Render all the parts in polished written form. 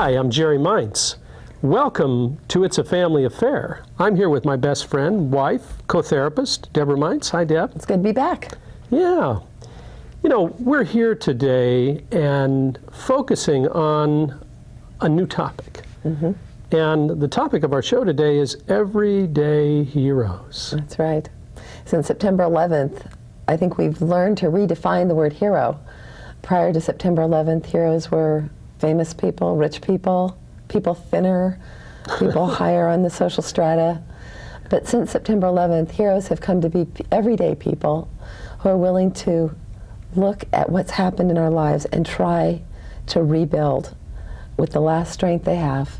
Hi, I'm Jerry Meints. Welcome to It's a Family Affair. I'm here with my best friend, wife, co-therapist, Deborah Meints. Hi, Deb. It's good to be back. Yeah. You know, we're here today and focusing on a new topic. And the topic of our show today is everyday heroes. That's right. Since September 11th, I think we've learned to redefine the word hero. Prior to September 11th, heroes were famous people, rich people, people thinner, people higher on the social strata. But since September 11th, heroes have come to be everyday people who are willing to look at what's happened in our lives and try to rebuild with the last strength they have.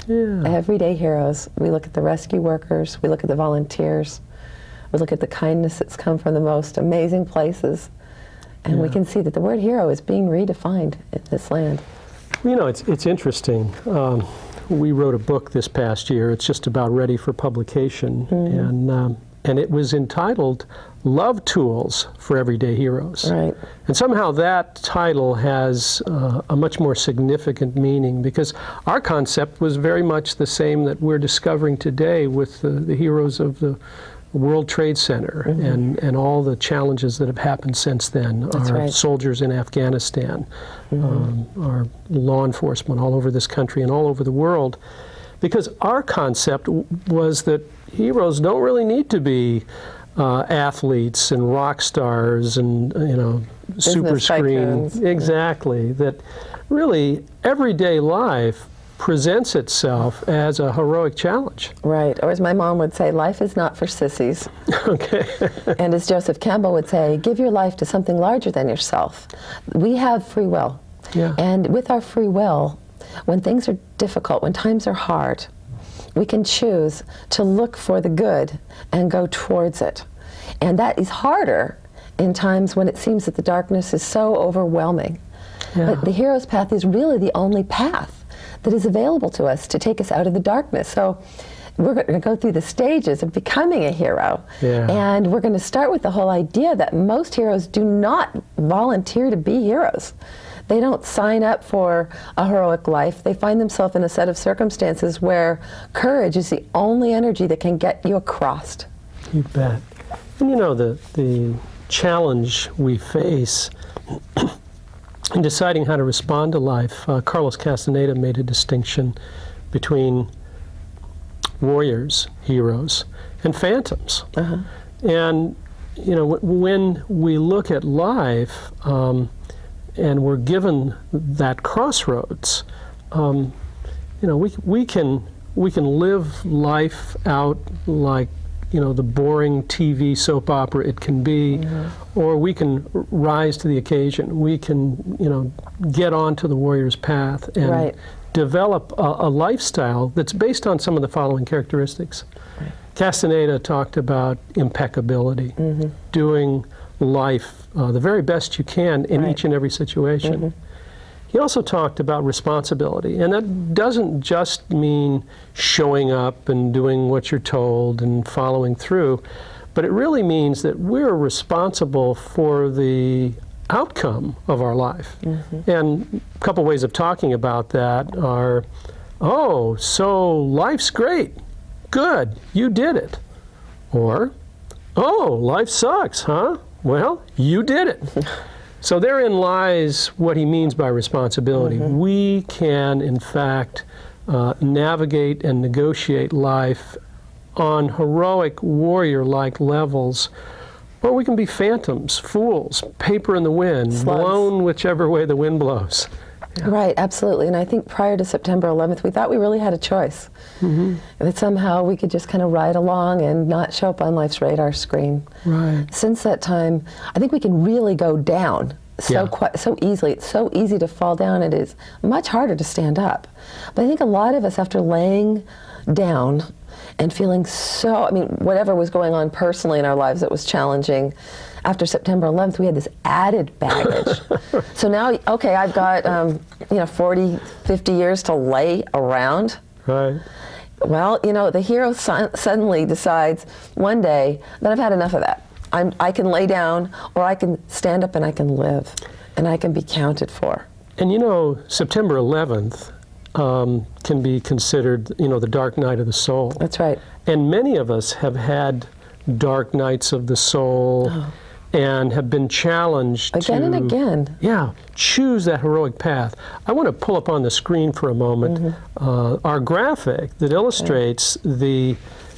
Yeah. Everyday heroes. We look at the rescue workers, we look at the volunteers, we look at the kindness that's come from the most amazing places, and we can see that the word hero is being redefined in this land. You know, it's interesting. We wrote a book this past year. It's just about ready for publication, and it was entitled Love Tools for Everyday Heroes. Right. And somehow that title has a much more significant meaning, because our concept was very much the same that we're discovering today with the heroes of the World Trade Center and all the challenges that have happened since then. That's our right. soldiers in Afghanistan, our law enforcement all over this country and all over the world. Because our concept was that heroes don't really need to be athletes and rock stars and, you know, super screen. Exactly. That really everyday life presents itself as a heroic challenge. Right. Or as my mom would say, life is not for sissies. Okay. And as Joseph Campbell would say, give your life to something larger than yourself. We have free will. Yeah. And with our free will, when things are difficult, when times are hard, we can choose to look for the good and go towards it. And that is harder in times when it seems that the darkness is so overwhelming. Yeah. But the hero's path is really the only path that is available to us to take us out of the darkness. So we're going to go through the stages of becoming a hero. Yeah. And we're going to start with the whole idea that most heroes do not volunteer to be heroes. They don't sign up for a heroic life. They find themselves in a set of circumstances where courage is the only energy that can get you across. You bet. And you know, the challenge we face in deciding how to respond to life, Carlos Castaneda made a distinction between warriors, heroes, and phantoms. And you know, when we look at life and we're given that crossroads, you know, we can live life out like, you know, the boring TV soap opera it can be, or we can rise to the occasion. We can, you know, get onto the warrior's path and develop a lifestyle that's based on some of the following characteristics. Castaneda talked about impeccability, doing life the very best you can in each and every situation. He also talked about responsibility, and that doesn't just mean showing up and doing what you're told and following through, but it really means that we're responsible for the outcome of our life. And a couple ways of talking about that are, oh, so life's great, good, you did it. Or, oh, life sucks, huh? Well, you did it. So therein lies what he means by responsibility. We can, in fact, navigate and negotiate life on heroic warrior-like levels, or we can be phantoms, fools, paper in the wind, blown whichever way the wind blows. Right, absolutely. And I think prior to September 11th, we thought we really had a choice. That somehow we could just kind of ride along and not show up on life's radar screen. Right. Since that time, I think we can really go down so easily. It's so easy to fall down. It is much harder to stand up. But I think a lot of us, after laying down and feeling so, I mean, whatever was going on personally in our lives that was challenging, after September 11th, we had this added baggage. So now, okay, I've got, you know, 40, 50 years to lay around. Right. Well, you know, the hero suddenly decides one day that I've had enough of that. I can lay down, or I can stand up and I can live, and I can be counted for. And you know, September 11th can be considered, the dark night of the soul. That's right. And many of us have had dark nights of the soul and have been challenged Again to, and again. Yeah, choose that heroic path. I want to pull up on the screen for a moment our graphic that illustrates the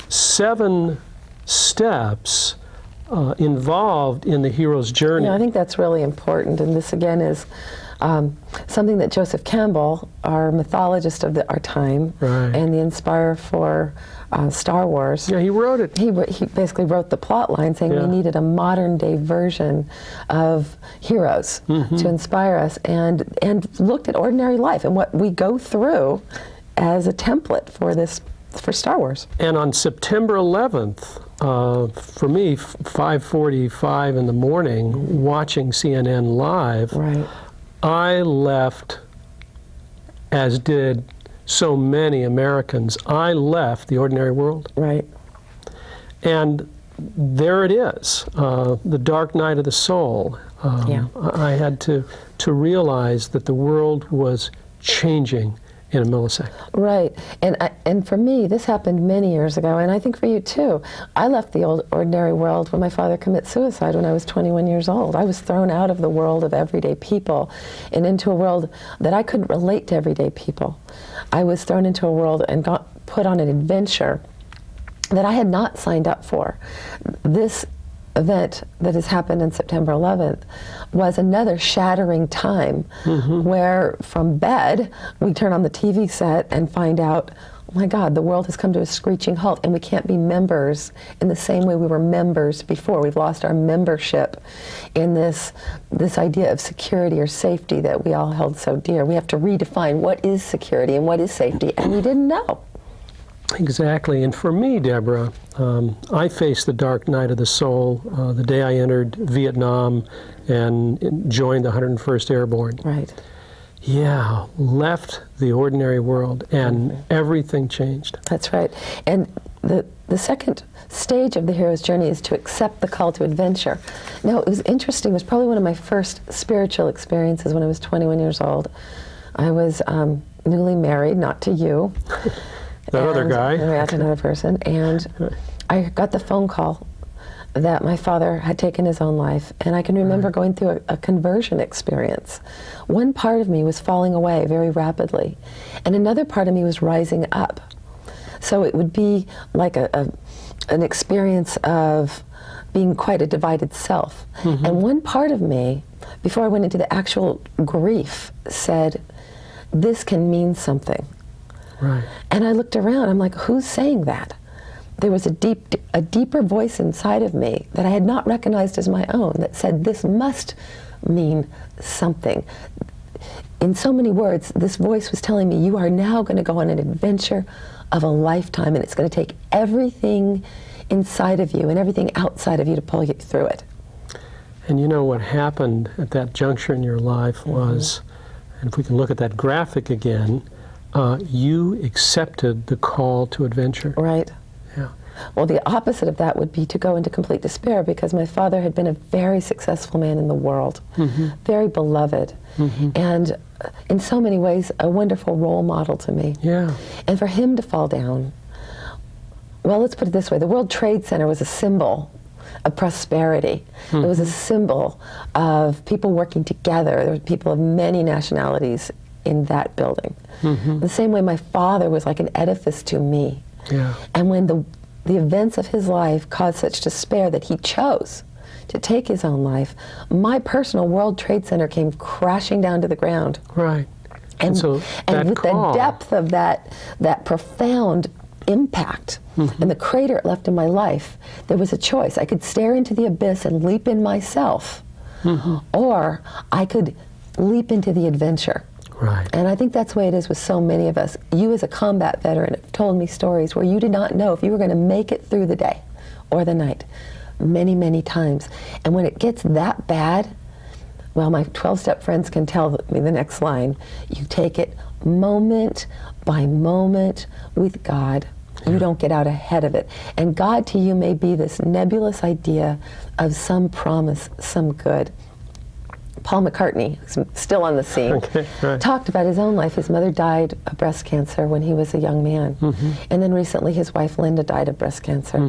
7 steps involved in the hero's journey. I think that's really important, and this again is something that Joseph Campbell, our mythologist of our time, and the inspirer for Star Wars. Yeah, he wrote it. He basically wrote the plot line saying we needed a modern day version of heroes to inspire us, and looked at ordinary life and what we go through as a template for Star Wars. And on September 11th, for me, 5:45 in the morning, watching CNN Live, I left, as did so many Americans, I left the ordinary world. And there it is, the dark night of the soul. I had to realize that the world was changing in a millisecond. And for me, this happened many years ago, and I think for you too. I left the ordinary world when my father committed suicide when I was 21 years old. I was thrown out of the world of everyday people and into a world that I couldn't relate to everyday people. I was thrown into a world and got put on an adventure that I had not signed up for. This event that has happened on September 11th was another shattering time where from bed we turn on the TV set and find out, oh my God, the world has come to a screeching halt and we can't be members in the same way we were members before. We've lost our membership in this idea of security or safety that we all held so dear. We have to redefine what is security and what is safety, and we didn't know. Exactly. And for me, Deborah, I faced the dark night of the soul the day I entered Vietnam and joined the 101st Airborne. Yeah, left the ordinary world, and everything changed. That's right. And the second stage of the hero's journey is to accept the call to adventure. Now, it was interesting. It was probably one of my first spiritual experiences when I was 21 years old. I was newly married, not to you. That other guy. Married to another person. And I got the phone call that my father had taken his own life, and I can remember going through a conversion experience. One part of me was falling away very rapidly, and another part of me was rising up. So it would be like an experience of being quite a divided self. And one part of me, before I went into the actual grief, said, this can mean something. And I looked around, I'm like, who's saying that? There was a deeper voice inside of me that I had not recognized as my own that said, this must mean something. In so many words, this voice was telling me, you are now going to go on an adventure of a lifetime, and it's going to take everything inside of you and everything outside of you to pull you through it. And you know what happened at that juncture in your life was, and if we can look at that graphic again, you accepted the call to adventure. Yeah. Well, the opposite of that would be to go into complete despair, because my father had been a very successful man in the world, very beloved, and in so many ways a wonderful role model to me. And for him to fall down, well, let's put it this way, the World Trade Center was a symbol of prosperity. It was a symbol of people working together. There were people of many nationalities in that building. The same way my father was like an edifice to me. And when the events of his life caused such despair that he chose to take his own life, my personal World Trade Center came crashing down to the ground. And so with call, the depth of that profound impact and the crater it left in my life, there was a choice. I could stare into the abyss and leap in myself, or I could leap into the adventure. And I think that's the way it is with so many of us. You as a combat veteran have told me stories where you did not know if you were going to make it through the day or the night many, many times. And when it gets that bad, well, my 12-step friends can tell me the next line. You take it moment by moment with God. You don't get out ahead of it. And God to you may be this nebulous idea of some promise, some good. Paul McCartney, who's still on the scene, Okay, right. talked about his own life. His mother died of breast cancer when he was a young man. And then recently his wife Linda died of breast cancer.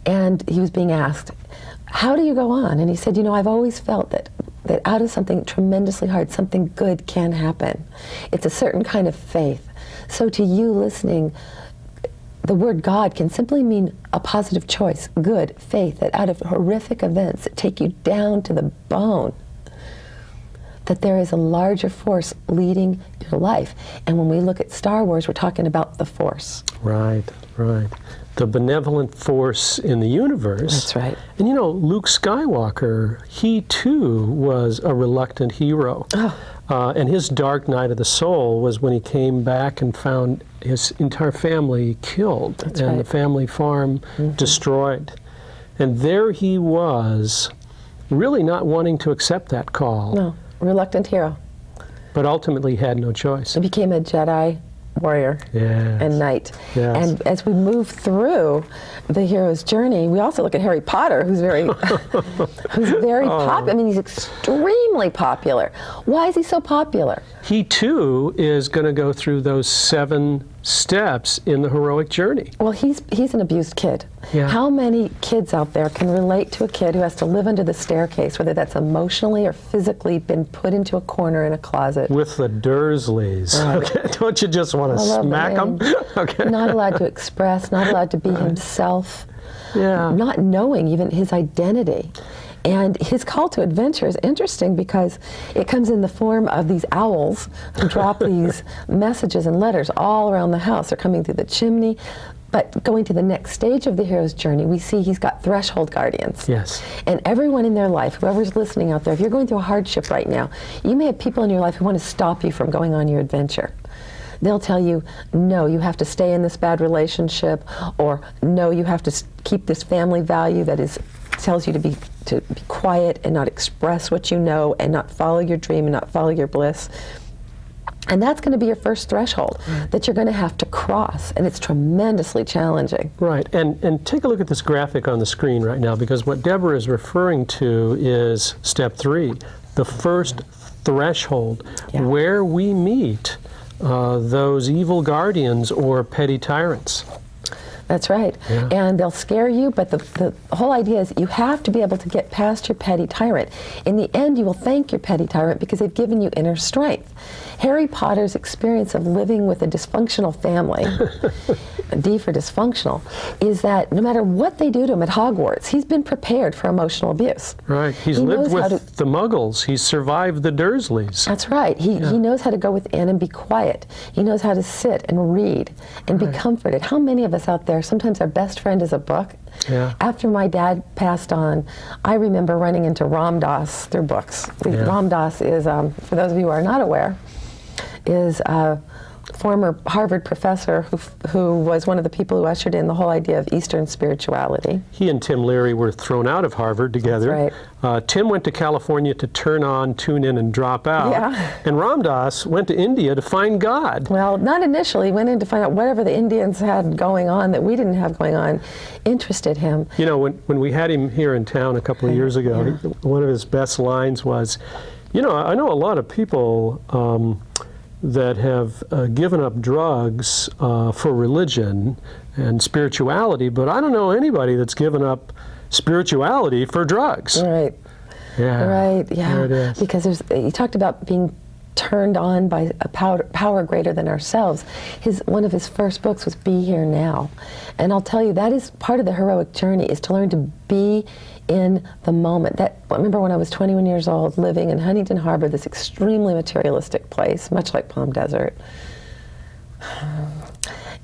And he was being asked, how do you go on? And he said, you know, I've always felt that out of something tremendously hard, something good can happen. It's a certain kind of faith. So to you listening, the word God can simply mean a positive choice, good, faith, that out of horrific events that take you down to the bone, that there is a larger force leading your life. And when we look at Star Wars, we're talking about the Force. Right, right. The benevolent force in the universe. That's right. And you know, Luke Skywalker, he too was a reluctant hero. And his dark night of the soul was when he came back and found his entire family killed. That's and right. the family farm destroyed. And there he was, really not wanting to accept that call. No, reluctant hero. But ultimately had no choice. He became a Jedi warrior and knight. Yes. And as we move through the hero's journey, we also look at Harry Potter, who's very, popular. I mean, he's extremely popular. Why is he so popular? He too is going to go through those 7 steps in the heroic journey. Well, he's an abused kid. Yeah. How many kids out there can relate to a kid who has to live under the staircase, whether that's emotionally or physically been put into a corner in a closet? With the Dursleys. Okay. Don't you just want to smack them? Okay. Not allowed to express, not allowed to be himself, not knowing even his identity. And his call to adventure is interesting because it comes in the form of these owls who drop these messages and letters all around the house. They're coming through the chimney. But going to the next stage of the hero's journey, we see he's got threshold guardians. Yes. And everyone in their life, whoever's listening out there, if you're going through a hardship right now, you may have people in your life who want to stop you from going on your adventure. They'll tell you, no, you have to stay in this bad relationship, or no, you have to keep this family value that tells you to be quiet and not express what you know and not follow your dream and not follow your bliss. And that's going to be your first threshold that you're going to have to cross, and it's tremendously challenging. Right, and take a look at this graphic on the screen right now, because what Deborah is referring to is step 3, the first threshold, where we meet those evil guardians or petty tyrants. That's right. Yeah. And they'll scare you, but the whole idea is you have to be able to get past your petty tyrant. In the end, you will thank your petty tyrant because they've given you inner strength. Harry Potter's experience of living with a dysfunctional family, D for dysfunctional, is that no matter what they do to him at Hogwarts, he's been prepared for emotional abuse. Right. He's lived with the Muggles. He's survived the Dursleys. That's right. He knows how to go within and be quiet. He knows how to sit and read and be comforted. How many of us out there, sometimes our best friend is a book? Yeah. After my dad passed on, I remember running into Ram Dass through books. Ram Dass is, for those of you who are not aware, is a former Harvard professor who was one of the people who ushered in the whole idea of Eastern spirituality. He and Tim Leary were thrown out of Harvard together. That's right. Tim went to California to turn on, tune in, and drop out. Yeah. And Ram Dass went to India to find God. Well, not initially. He went in to find out whatever the Indians had going on that we didn't have going on interested him. You know, when we had him here in town a couple of years ago, one of his best lines was, you know, I know a lot of people that have given up drugs for religion and spirituality, but I don't know anybody that's given up spirituality for drugs. Right. Yeah. Right, yeah. There it is. Because he talked about being turned on by a power greater than ourselves. One of his first books was Be Here Now. And I'll tell you, that is part of the heroic journey, is to learn to be in the moment. I remember when I was 21 years old, living in Huntington Harbor, this extremely materialistic place, much like Palm Desert,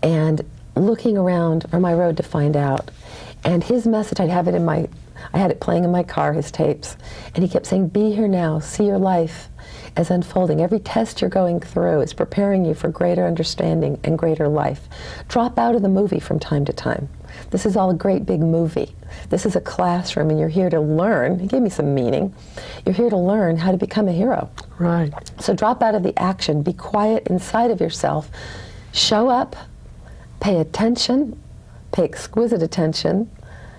and looking around on my road to find out. And his message, I had it playing in my car, his tapes, and he kept saying, be here now, see your life as unfolding. Every test you're going through is preparing you for greater understanding and greater life. Drop out of the movie from time to time. This is all a great big movie. This is a classroom, and you're here to learn. He gave me some meaning. You're here to learn how to become a hero. Right. So drop out of the action. Be quiet inside of yourself. Show up. Pay attention. Pay exquisite attention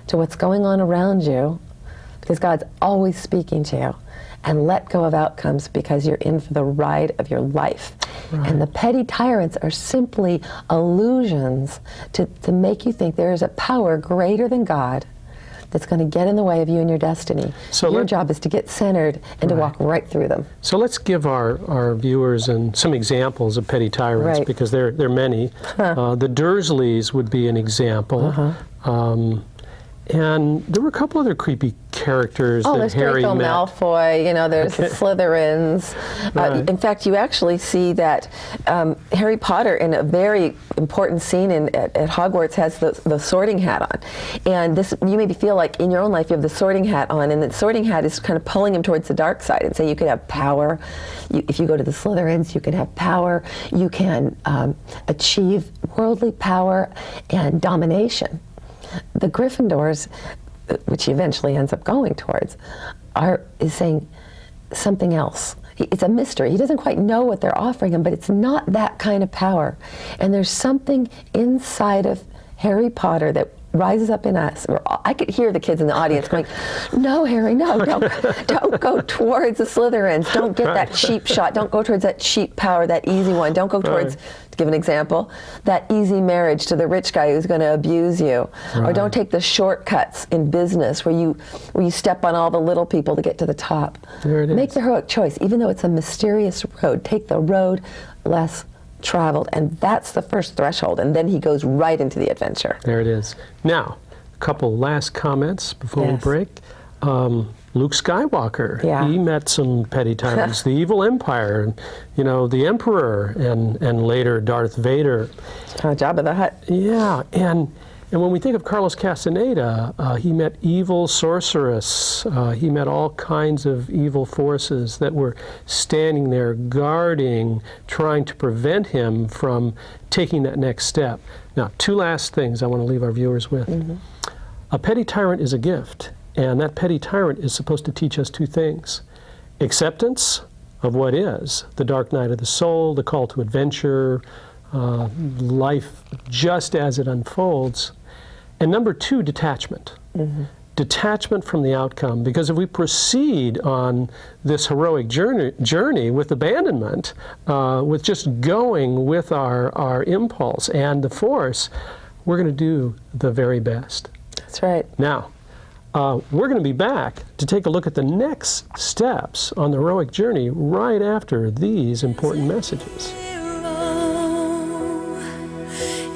to what's going on around you. because God's always speaking to you. And let go of outcomes because you're in for the ride of your life. Right. And the petty tyrants are simply illusions to make you think there is a power greater than God that's going to get in the way of you and your destiny. So your job is to get centered and to walk right through them. So let's give our viewers some examples of petty tyrants, because there are many. The Dursleys would be an example. And there were a couple other creepy characters that Harry met. Oh, there's Draco Malfoy, you know, there's the Slytherins. In fact, you actually see that Harry Potter, in a very important scene at Hogwarts, has the sorting hat on. And this, you maybe feel like in your own life you have the sorting hat on, and the sorting hat is kind of pulling him towards the dark side. And so you could have power. If you go to the Slytherins, you could have power. You can achieve worldly power and domination. The Gryffindors, which he eventually ends up going towards, is saying something else. It's a mystery. He doesn't quite know what they're offering him, but it's not that kind of power. And there's something inside of Harry Potter that rises up in us. I could hear the kids in the audience going, "No, Harry, no, don't go towards the Slytherins. Don't get that cheap shot. Don't go towards that cheap power, that easy one. Don't go towards," to give an example, "that easy marriage to the rich guy who's going to abuse you." Or don't take the shortcuts in business where you step on all the little people to get to the top. There it is. Make the heroic choice. Even though it's a mysterious road, take the road less traveled, and that's the first threshold, and then he goes right into the adventure. There it is. Now, a couple last comments before we break. Luke Skywalker, he met some petty tyrants. The evil empire, you know, the Emperor, and later Darth Vader. Jabba the Hutt. Yeah, and when we think of Carlos Castaneda, he met evil sorceress. He met all kinds of evil forces that were standing there guarding, trying to prevent him from taking that next step. Now, two last things I want to leave our viewers with. A petty tyrant is a gift, and that petty tyrant is supposed to teach us two things: acceptance of what is, the dark night of the soul, the call to adventure, life just as it unfolds. And number two, detachment. Detachment from the outcome, because if we proceed on this heroic journey with abandonment, with just going with our impulse and the force, we're going to do the very best. That's right. Now, we're going to be back to take a look at the next steps on the heroic journey right after these important messages.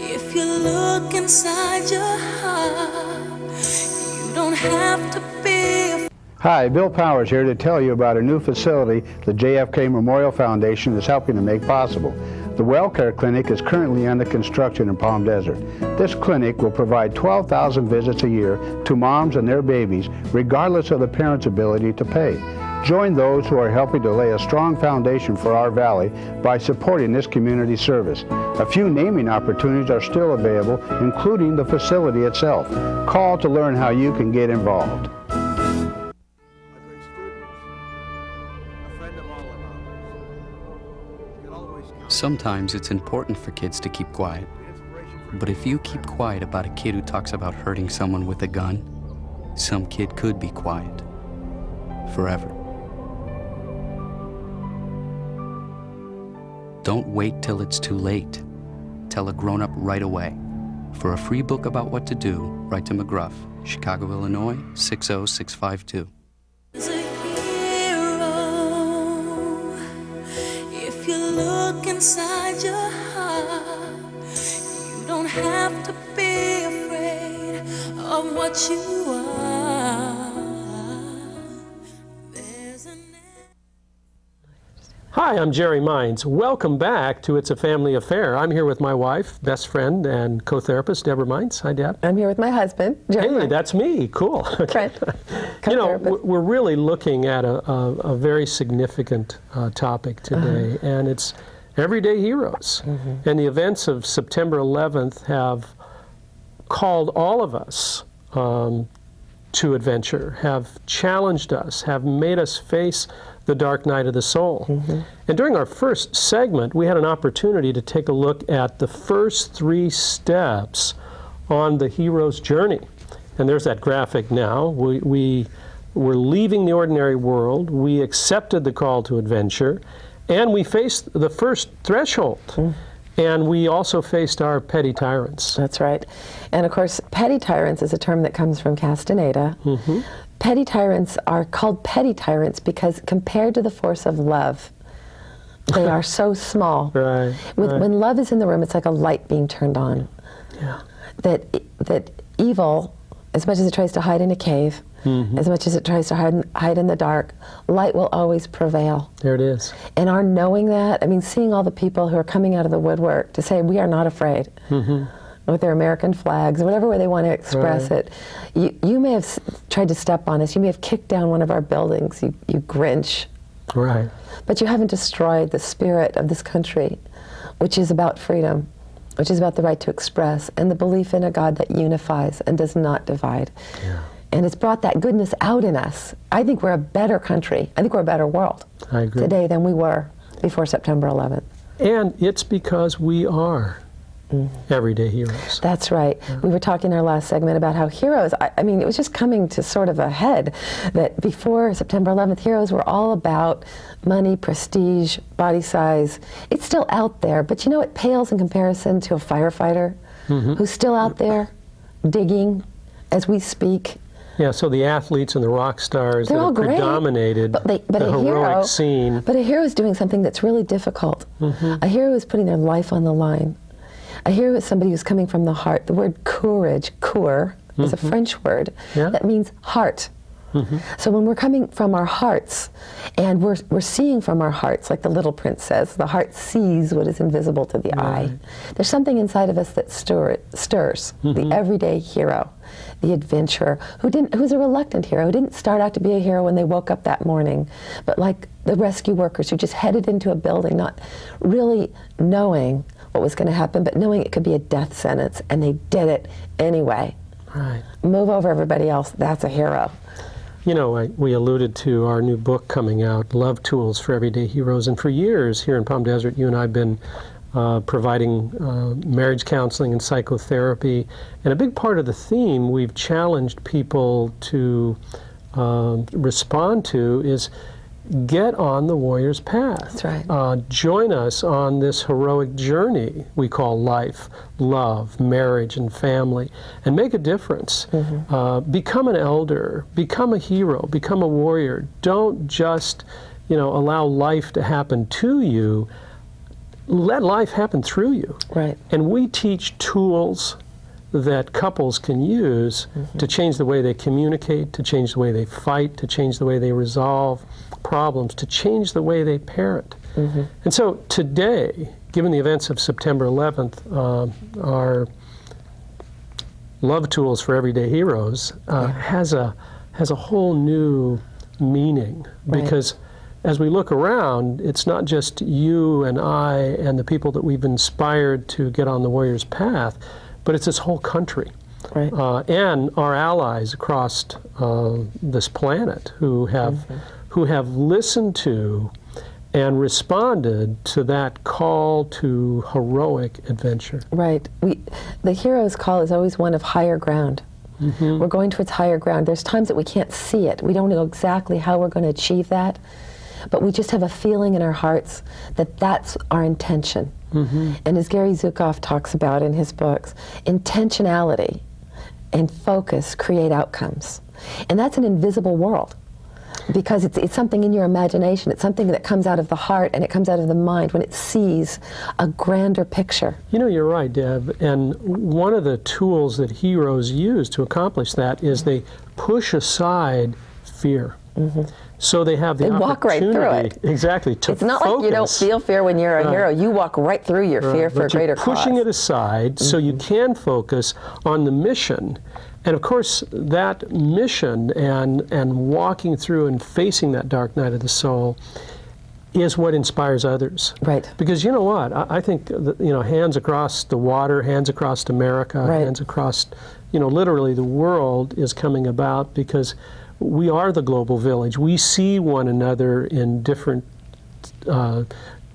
If you look inside your heart, you don't have to be. Hi, Bill Powers here to tell you about a new facility the JFK Memorial Foundation is helping to make possible. The WellCare Clinic is currently under construction in Palm Desert. This clinic will provide 12,000 visits a year to moms and their babies, regardless of the parents' ability to pay. Join those who are helping to lay a strong foundation for our valley by supporting this community service. A few naming opportunities are still available, including the facility itself. Call to learn how you can get involved. Sometimes it's important for kids to keep quiet. But if you keep quiet about a kid who talks about hurting someone with a gun, some kid could be quiet forever. Don't wait till it's too late. Tell a grown-up right away. For a free book about what to do, write to McGruff, Chicago, Illinois, 60652. Is a hero. If you look inside your heart, you don't have to be afraid of what you are. There's an Hi, I'm Jerry Meints. Welcome back to It's a Family Affair. I'm here with my wife, best friend, and co-therapist, Deborah Meints. Hi, Deb. I'm here with my husband, Jerry. Hey, that's me. Cool. Okay. You know, we're really looking at a very significant topic today, and it's everyday heroes. And the events of September 11th have called all of us to adventure, have challenged us, have made us face the dark night of the soul. And during our first segment, we had an opportunity to take a look at the first 3 steps on the hero's journey. And there's that graphic now. We we're leaving the ordinary world, we accepted the call to adventure, and we faced the first threshold. And we also faced our petty tyrants. That's right. And of course, petty tyrants is a term that comes from Castaneda. Petty tyrants are called petty tyrants because compared to the force of love, they are so small. Right. When love is in the room, it's like a light being turned on. Yeah. That evil, as much as it tries to hide in a cave, as much as it tries to hide in the dark, light will always prevail. There it is. And our knowing that, I mean, seeing all the people who are coming out of the woodwork to say, we are not afraid, with their American flags, or whatever way they want to express it. You may have tried to step on us, you may have kicked down one of our buildings, you Grinch. Right. But you haven't destroyed the spirit of this country, which is about freedom, which is about the right to express, and the belief in a God that unifies and does not divide. Yeah. And it's brought that goodness out in us. I think we're a better country. I think we're a better world I agree. today than we were before September 11th. And it's because we are everyday heroes. That's right. We were talking in our last segment about how heroes, I mean, it was just coming to sort of a head that before September 11th, heroes were all about money, prestige, body size. It's still out there, but you know, it pales in comparison to a firefighter who's still out there digging as we speak. Yeah, so the athletes and the rock stars They're that all have great, predominated but the heroic scene. But a hero is doing something that's really difficult. A hero is putting their life on the line. A hero is somebody who's coming from the heart. The word courage, coeur, is a French word that means heart. So when we're coming from our hearts, and we're seeing from our hearts, like the Little Prince says, the heart sees what is invisible to the eye. There's something inside of us that stirs the everyday hero, the adventurer, who's a reluctant hero, who didn't start out to be a hero when they woke up that morning, but like the rescue workers who just headed into a building, not really knowing what was going to happen, but knowing it could be a death sentence, and they did it anyway. Right. Move over everybody else. That's a hero. You know, we alluded to our new book coming out, Love Tools for Everyday Heroes, and for years here in Palm Desert, you and I have been providing marriage counseling and psychotherapy, and a big part of the theme we've challenged people to respond to is get on the warrior's path. That's right. Join us on this heroic journey we call life, love, marriage, and family, and make a difference. Become an elder, become a hero, become a warrior. Don't just, allow life to happen to you. Let life happen through you. Right. And we teach tools that couples can use to change the way they communicate, to change the way they fight, to change the way they resolve problems, to change the way they parent. And so today, given the events of September 11th, our Love Tools for Everyday Heroes has a whole new meaning, because as we look around, it's not just you and I and the people that we've inspired to get on the warrior's path, but it's this whole country. Right. And our allies across this planet who have listened to and responded to that call to heroic adventure. Right. The hero's call is always one of higher ground. We're going towards higher ground. There's times that we can't see it. We don't know exactly how we're going to achieve that, but we just have a feeling in our hearts that that's our intention. And as Gary Zukav talks about in his books, intentionality and focus create outcomes. And that's an invisible world, because it's something in your imagination. It's something that comes out of the heart and it comes out of the mind when it sees a grander picture. You're right, Deb. And one of the tools that heroes use to accomplish that is they push aside fear. So they have the opportunity, walk right through it. Exactly, to It's not focus. like you don't feel fear when you're a hero. You walk right through your fear for a greater cause. Pushing it aside so you can focus on the mission. And of course, that mission and walking through and facing that dark night of the soul is what inspires others. Right. Because you know what? I think, hands across the water, hands across America, hands across, literally the world is coming about because we are the global village. We see one another in different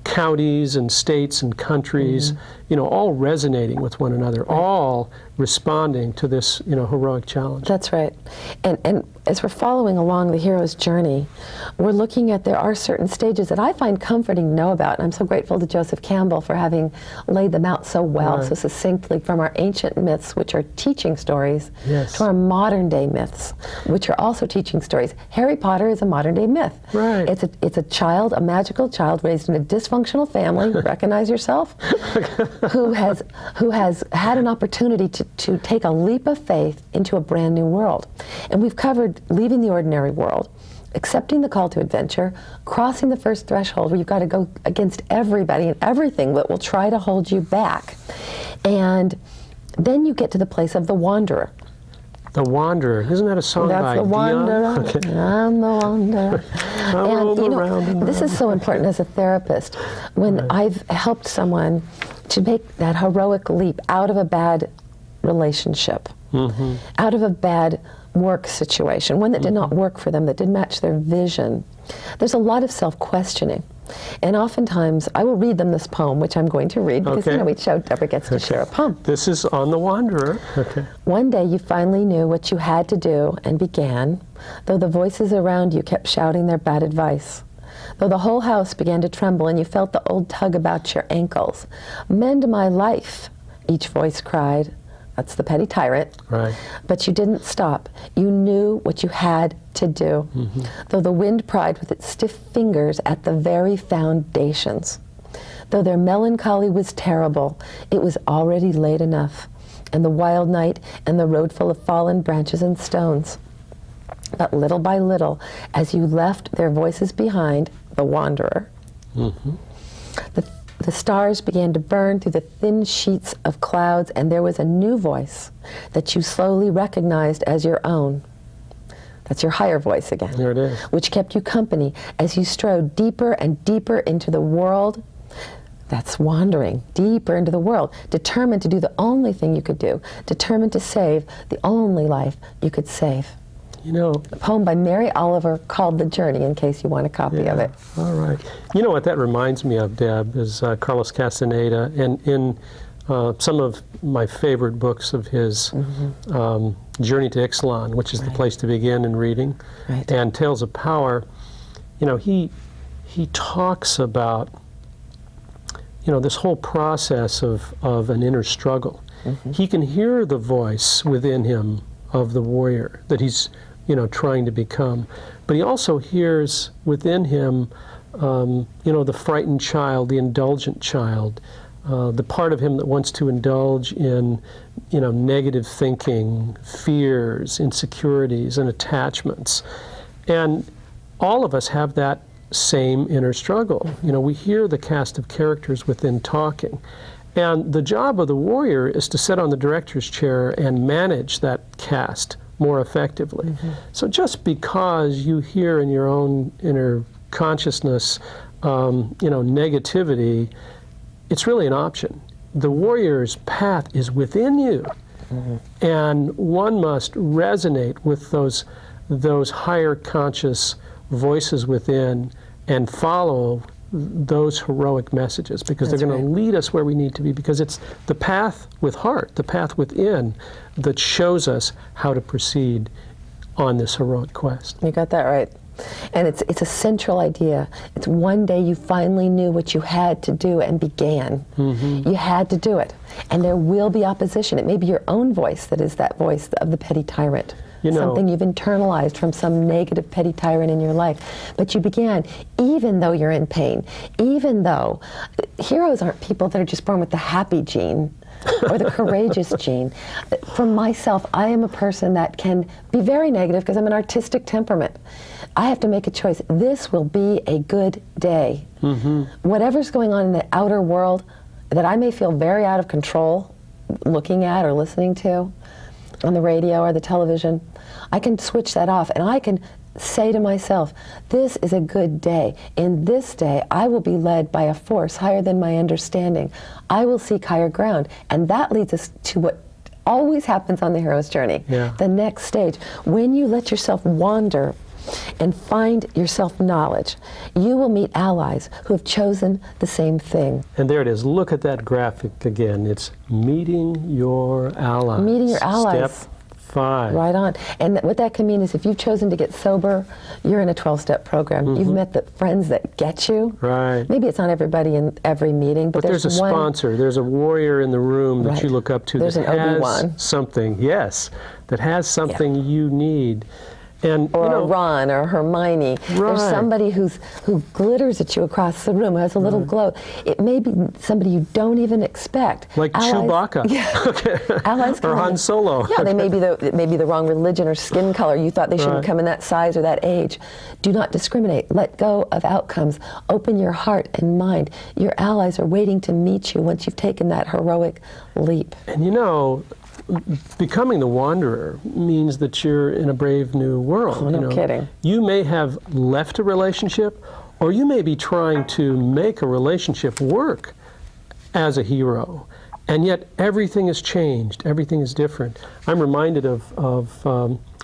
counties and states and countries, all resonating with one another, all responding to this, heroic challenge. That's right. And as we're following along the hero's journey, we're looking at, there are certain stages that I find comforting to know about, and I'm so grateful to Joseph Campbell for having laid them out so well, so succinctly, from our ancient myths, which are teaching stories, to our modern day myths, which are also teaching stories. Harry Potter is a modern day myth. Right. It's a child, a magical child raised in a dysfunctional family, recognize yourself, who has had an opportunity to take a leap of faith into a brand new world. And we've covered leaving the ordinary world, accepting the call to adventure, crossing the first threshold where you've got to go against everybody and everything that will try to hold you back. And then you get to the place of the wanderer. The Wanderer. Isn't that a song by That's the wanderer. Okay. I'm the wanderer. And you know, this is so important as a therapist. When I've helped someone to make that heroic leap out of a bad relationship, out of a bad work situation, one that did not work for them, that didn't match their vision, there's a lot of self-questioning. And oftentimes, I will read them this poem, which I'm going to read, because you know, each show Deborah gets to share a poem. This is on the Wanderer. One day you finally knew what you had to do and began, though the voices around you kept shouting their bad advice. Though the whole house began to tremble and you felt the old tug about your ankles. Mend my life, each voice cried. That's the petty tyrant. Right. But you didn't stop. You knew what you had to do. Though the wind pried with its stiff fingers at the very foundations. Though their melancholy was terrible, it was already late enough. And the wild night and the road full of fallen branches and stones. But little by little, as you left their voices behind, the wanderer, the stars began to burn through the thin sheets of clouds, and there was a new voice that you slowly recognized as your own. That's your higher voice again. There it is. Which kept you company as you strode deeper and deeper into the world. That's wandering deeper into the world, determined to do the only thing you could do, determined to save the only life you could save. You know, A poem by Mary Oliver called The Journey, in case you want a copy of it. All right. You know what that reminds me of, Deb, is Carlos Castaneda, and in some of my favorite books of his, Journey to Ixtlan, which is the place to begin in reading, and Tales of Power. You know, he talks about, you know, this whole process of an inner struggle. He can hear the voice within him of the warrior that he's, you know, trying to become. But he also hears within him, you know, the frightened child, the indulgent child, the part of him that wants to indulge in, you know, negative thinking, fears, insecurities, and attachments. And all of us have that same inner struggle. You know, we hear the cast of characters within talking. And the job of the warrior is to sit on the director's chair and manage that cast more effectively. So just because you hear in your own inner consciousness, you know, negativity, it's really an option. The warrior's path is within you, and one must resonate with those higher conscious voices within and follow those heroic messages, because they're going to lead us where we need to be, because it's the path with heart, the path within, that shows us how to proceed on this heroic quest. You got that right. And it's a central idea. It's one day you finally knew what you had to do and began. You had to do it. And there will be opposition. It may be your own voice that is that voice of the petty tyrant. You know, something you've internalized from some negative petty tyrant in your life. But you began, even though you're in pain, even though heroes aren't people that are just born with the happy gene or the courageous gene. For myself, I am a person that can be very negative because I'm an artistic temperament. I have to make a choice. This will be a good day. Whatever's going on in the outer world that I may feel very out of control looking at or listening to on the radio or the television, I can switch that off and I can say to myself, this is a good day. In this day, I will be led by a force higher than my understanding. I will seek higher ground. And that leads us to what always happens on the hero's journey, the next stage. When you let yourself wander and find your self-knowledge, you will meet allies who have chosen the same thing. And there it is. Look at that graphic again. It's meeting your allies. Meeting your allies. Step 5. Right on. And what that can mean is if you've chosen to get sober, you're in a 12-step program. You've met the friends that get you. Right. Maybe it's not everybody in every meeting, but there's a one sponsor. There's a warrior in the room that Right. you look up to There's that an has Obi-Wan. something. Yes, that has something you need. And or you know, a Ron or a Hermione. There's Right. somebody who glitters at you across the room, who has a little glow. It may be somebody you don't even expect. like Chewbacca. Yeah. Okay. Allies Or come Han in- Solo. Yeah, they may be it may be the wrong religion or skin color. You thought they shouldn't Right. come in that size or that age. Do not discriminate. Let go of outcomes. Open your heart and mind. Your allies are waiting to meet you once you've taken that heroic leap. And you know, becoming the wanderer means that you're in a brave new world. Oh, no you know. kidding. You may have left a relationship, or you may be trying to make a relationship work as a hero. And yet everything has changed. Everything is different. I'm reminded of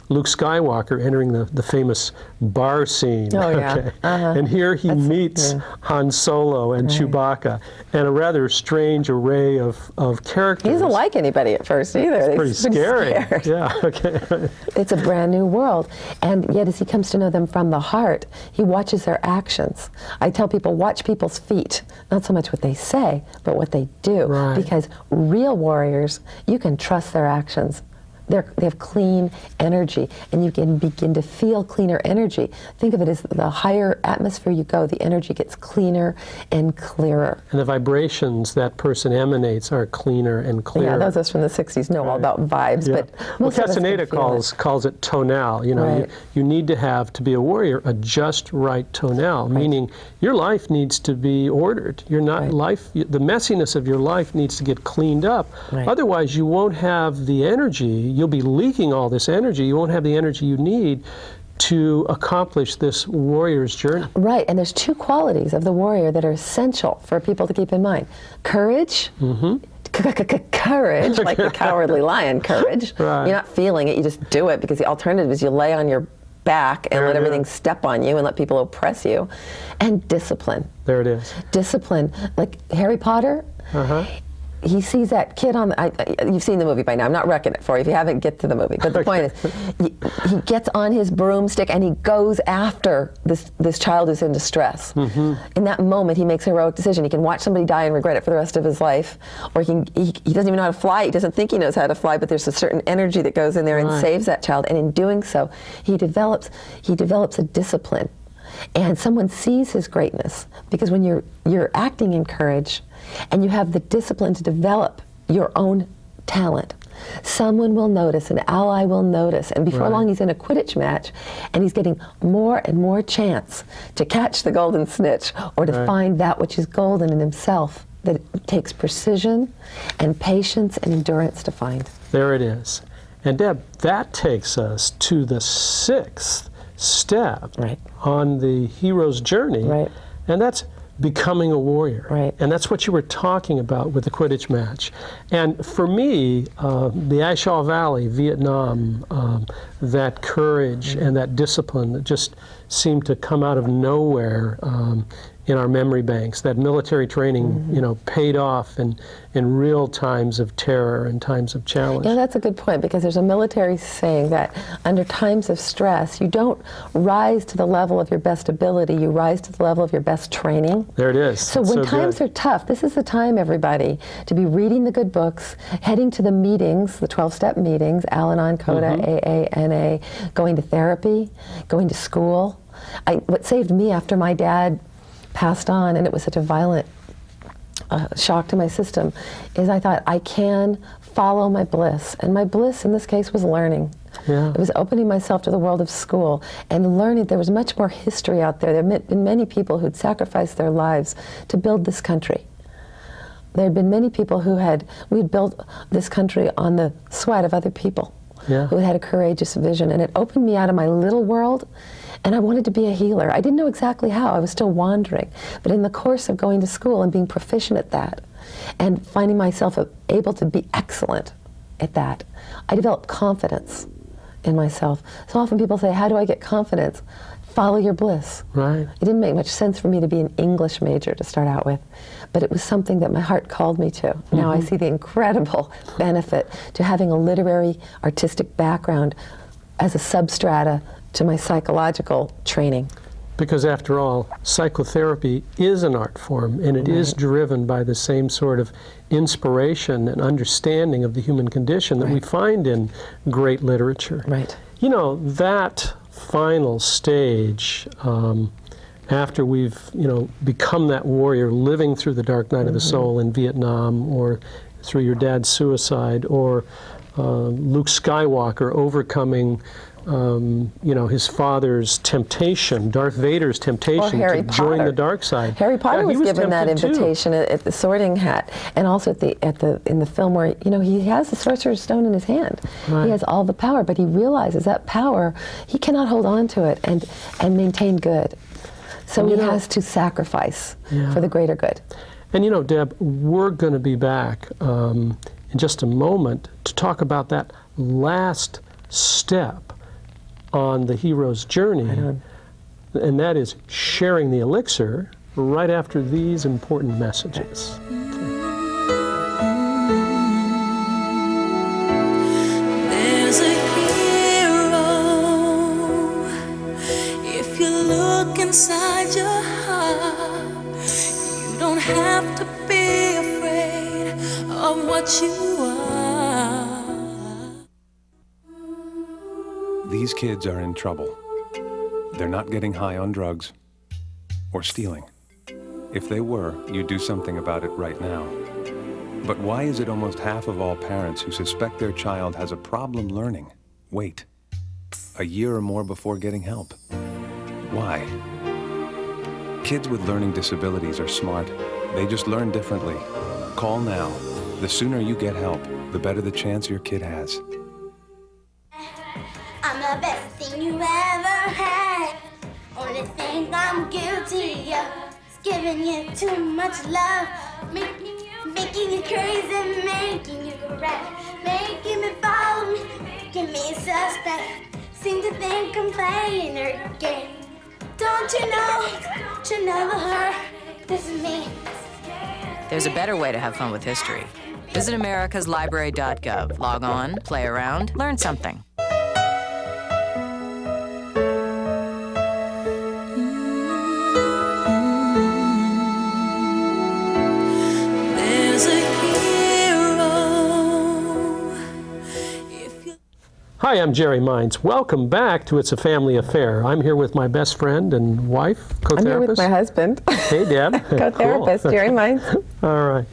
Luke Skywalker entering the famous bar scene. Oh, yeah. Okay? Uh-huh. And here he meets Han Solo and Chewbacca, and a rather strange array of characters. He doesn't like anybody at first either. Pretty He's scary. scared. Yeah, okay. It's a brand new world. And yet as he comes to know them from the heart, he watches their actions. I tell people, watch people's feet. Not so much what they say, but what they do. Right. Because real warriors, you can trust their actions. They have clean energy, and you can begin to feel cleaner energy. Think of it as the higher atmosphere you go, the energy gets cleaner and clearer. And the vibrations that person emanates are cleaner and clearer. Yeah, those of us from the 60s know all about vibes, Yeah. but Well, most of us can Castaneda feel it. calls it tonal. You know, Right. you need to have, to be a warrior, a just right tonal, meaning your life needs to be ordered. You're not the messiness of your life needs to get cleaned up. Right. Otherwise, you won't have the energy. You'll be leaking all this energy. You won't have the energy you need to accomplish this warrior's journey. Right, and there's two qualities of the warrior that are essential for people to keep in mind. Courage, courage, like the cowardly lion, courage. Right. You're not feeling it, you just do it, because the alternative is you lay on your back and let everything step on you and let people oppress you. And discipline. There it is. Discipline, like Harry Potter, he sees that kid on you've seen the movie by now. I'm not wrecking it for you. If you haven't, get to the movie. But the point is, he gets on his broomstick and he goes after this child who's in distress. In that moment, he makes a heroic decision. He can watch somebody die and regret it for the rest of his life, or he doesn't even know how to fly. He doesn't think he knows how to fly, but there's a certain energy that goes in there and saves that child. And in doing so, he develops a discipline. And someone sees his greatness, because when you're acting in courage and you have the discipline to develop your own talent, someone will notice, an ally will notice, and before long he's in a Quidditch match and he's getting more and more chance to catch the golden snitch or to find that which is golden in himself, that it takes precision and patience and endurance to find. There it is. And Deb, that takes us to the 6th step on the hero's journey, and that's becoming a warrior. And that's what you were talking about with the Quidditch match. And for me, the Aishaw Valley, Vietnam, that courage and that discipline that just seemed to come out of nowhere in our memory banks. That military training, you know, paid off in real times of terror and times of challenge. Yeah, that's a good point, because there's a military saying that under times of stress, you don't rise to the level of your best ability, you rise to the level of your best training. There it is. So when times are tough, this is the time, everybody, to be reading the good books, heading to the meetings, the 12-step meetings, Al-Anon, CODA, AA, NA, going to therapy, going to school. What saved me after my dad passed on, and it was such a violent shock to my system, is I thought, I can follow my bliss. And my bliss in this case was learning. It was opening myself to the world of school and learning there was much more history out there. There had been many people who'd sacrificed their lives to build this country. There had been many people we'd built this country on the sweat of other people who had a courageous vision. And it opened me out of my little world, and I wanted to be a healer. I didn't know exactly how. I was still wandering. But in the course of going to school and being proficient at that and finding myself able to be excellent at that, I developed confidence in myself. So often people say, how do I get confidence? Follow your bliss. Right. It didn't make much sense for me to be an English major to start out with, but it was something that my heart called me to. Now I see the incredible benefit to having a literary, artistic background as a substrata to my psychological training. Because after all, psychotherapy is an art form, and it is driven by the same sort of inspiration and understanding of the human condition that we find in great literature. Right. You know, that final stage, after we've, become that warrior living through the dark night of the soul in Vietnam, or through your dad's suicide, or Luke Skywalker overcoming his father's temptation, Darth Vader's temptation to join the dark side. Harry Potter was given that tempted invitation at the Sorting Hat, and also in the film where he has the Sorcerer's Stone in his hand. Right. He has all the power, but he realizes that power he cannot hold on to it and maintain good. So he has to sacrifice for the greater good. And Deb, we're going to be back in just a moment to talk about that last step on the hero's journey, and that is sharing the elixir right after these important messages. There's a hero if you look inside your heart. You don't have to be afraid of what you are. These kids are in trouble. They're not getting high on drugs or stealing. If they were, you'd do something about it right now. But why is it almost half of all parents who suspect their child has a problem learning wait a year or more before getting help? Why? Kids with learning disabilities are smart. They just learn differently. Call now. The sooner you get help, the better the chance your kid has. I'm the best thing you ever had. Only thing I'm guilty of is giving you too much love, making you crazy, making you red, making me follow me, making me suspect. Seem to think I'm playing your game. Don't you know the hurt? This is me. There's a better way to have fun with history. Visit americaslibrary.gov. Log on, play around, learn something. Hi, I'm Jerry Meints. Welcome back to It's a Family Affair. I'm here with my best friend and wife, co-therapist. I'm here with my husband. Hey, Deb. Co-therapist, Jerry Meints. All right.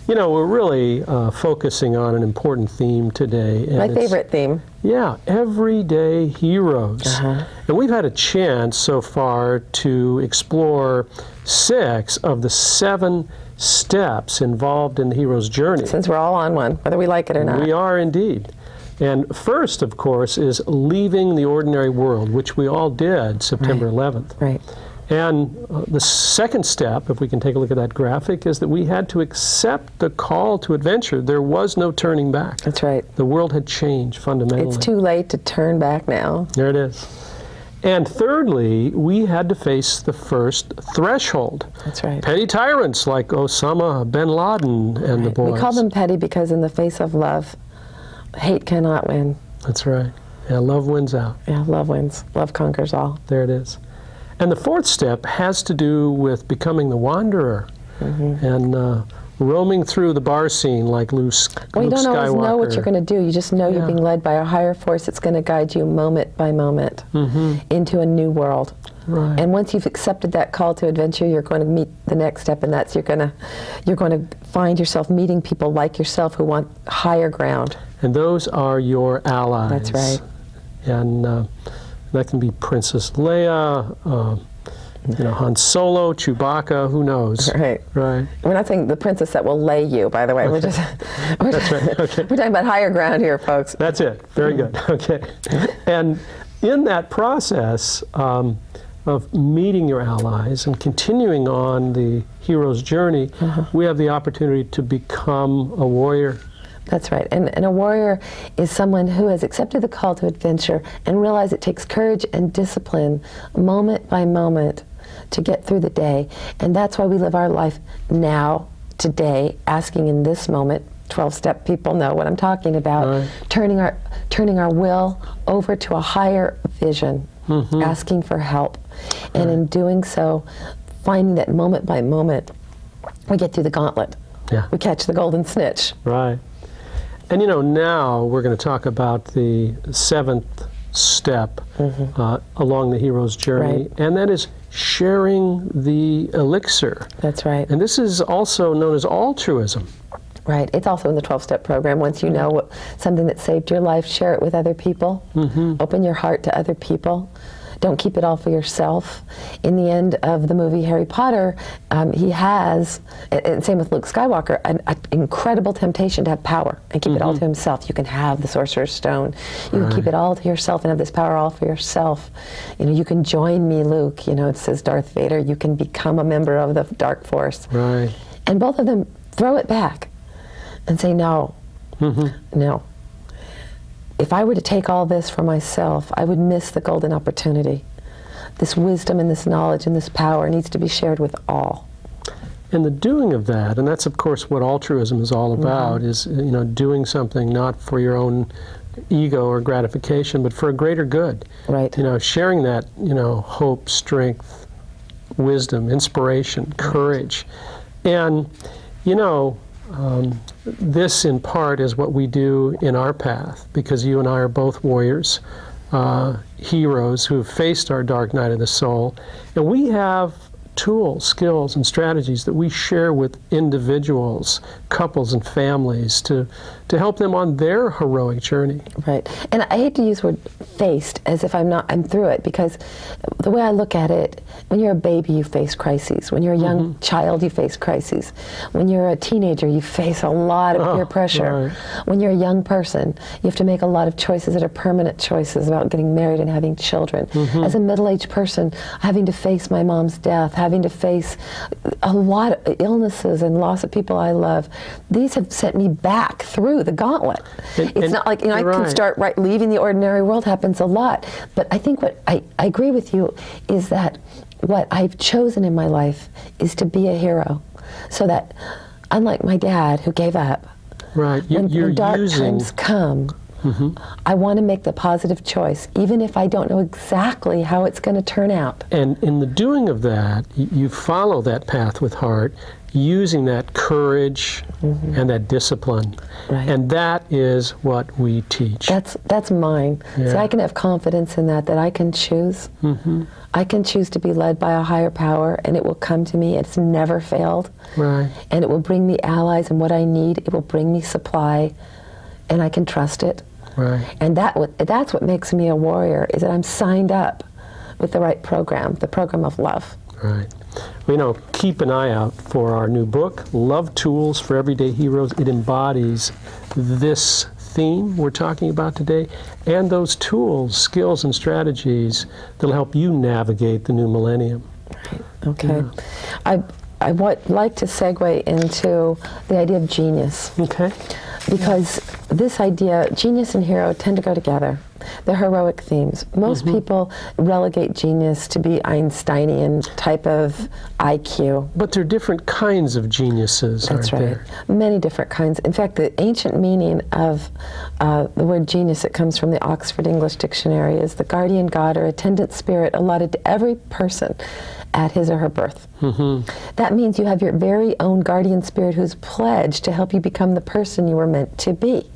We're really focusing on an important theme today. And my favorite theme. Yeah, everyday heroes. And we've had a chance so far to explore 6 of the 7 steps involved in the hero's journey. Since we're all on one, whether we like it or not. We are indeed. And first, of course, is leaving the ordinary world, which we all did September 11th. Right. And the second step, if we can take a look at that graphic, is that we had to accept the call to adventure. There was no turning back. That's right. The world had changed fundamentally. It's too late to turn back now. There it is. And thirdly, we had to face the first threshold. That's right. Petty tyrants like Osama bin Laden and the boys. We call them petty because in the face of love, hate cannot win. That's right. Yeah, love wins out. Yeah, love wins. Love conquers all. There it is. And the fourth step has to do with becoming the wanderer and roaming through the bar scene like Luke Skywalker. Well, you don't always know what you're going to do. You just know you're being led by a higher force that's going to guide you moment by moment into a new world. Right. And once you've accepted that call to adventure, you're going to meet the next step, and that's you're going to find yourself meeting people like yourself who want higher ground. And those are your allies. That's right. And that can be Princess Leia, Han Solo, Chewbacca, who knows? Right. Right. We're not saying the princess that will lay you, by the way. Okay. That's right. Okay. We're talking about higher ground here, folks. That's it. Very good. Okay. And in that process of meeting your allies and continuing on the hero's journey, we have the opportunity to become a warrior. That's right. And a warrior is someone who has accepted the call to adventure and realized it takes courage and discipline, moment by moment, to get through the day. And that's why we live our life now, today, asking in this moment. 12-step people know what I'm talking about. Right. Turning our will over to a higher vision, asking for help. And in doing so, finding that moment by moment, we get through the gauntlet. Yeah. We catch the golden snitch. Right. And you know, now we're going to talk about the 7th step along the hero's journey, Right. and that is sharing the elixir. That's right. And this is also known as altruism. Right. It's also in the 12-step program. Once you know something that saved your life, share it with other people. Open your heart to other people. Don't keep it all for yourself. In the end of the movie Harry Potter, he has, and same with Luke Skywalker, an incredible temptation to have power and keep it all to himself. You can have the Sorcerer's Stone. You can keep it all to yourself and have this power all for yourself. You know, you can join me, Luke. You know, it says Darth Vader. You can become a member of the Dark Force. Right. And both of them throw it back and say, no, no. If I were to take all this for myself, I would miss the golden opportunity. This wisdom and this knowledge and this power needs to be shared with all. And the doing of that, and that's of course what altruism is all about, is, you know, doing something not for your own ego or gratification, but for a greater good. Right. You know, sharing that, you know, hope, strength, wisdom, inspiration, courage. And, you know, this in part is what we do in our path, because you and I are both warriors, heroes who have faced our dark night of the soul, and we have tools, skills, and strategies that we share with individuals, couples, and families to help them on their heroic journey. Right. And I hate to use the word faced as if I'm through it, because the way I look at it, when you're a baby, you face crises. When you're a young child, you face crises. When you're a teenager, you face a lot of peer pressure. Right. When you're a young person, you have to make a lot of choices that are permanent choices about getting married and having children. As a middle-aged person, having to face my mom's death, having to face a lot of illnesses and loss of people I love, these have sent me back through the gauntlet. It's not like, you know, I can start leaving the ordinary world happens a lot. But I think what I agree with you is that what I've chosen in my life is to be a hero, so that unlike my dad who gave up, Right. when dark times come, I want to make the positive choice, even if I don't know exactly how it's going to turn out. And in the doing of that, you follow that path with heart, using that courage and that discipline. Right. And that is what we teach. That's mine. Yeah. See, I can have confidence in that I can choose. I can choose to be led by a higher power, and it will come to me. It's never failed. Right. And it will bring me allies and what I need. It will bring me supply, and I can trust it. Right. And that's what makes me a warrior, is that I'm signed up with the right program, the program of love. Right. Well, you know, keep an eye out for our new book, Love Tools for Everyday Heroes. It embodies this theme we're talking about today, and those tools, skills, and strategies that'll help you navigate the new millennium. Right. Okay. Yeah. I would like to segue into the idea of genius. Okay. Because this idea, genius and hero, tend to go together. They're heroic themes. Most people relegate genius to be Einsteinian type of IQ. But there are different kinds of geniuses, That's aren't right. there? Many different kinds. In fact, the ancient meaning of the word genius, it comes from the Oxford English Dictionary, is the guardian god or attendant spirit allotted to every person at his or her birth. That means you have your very own guardian spirit who's pledged to help you become the person you were meant to be.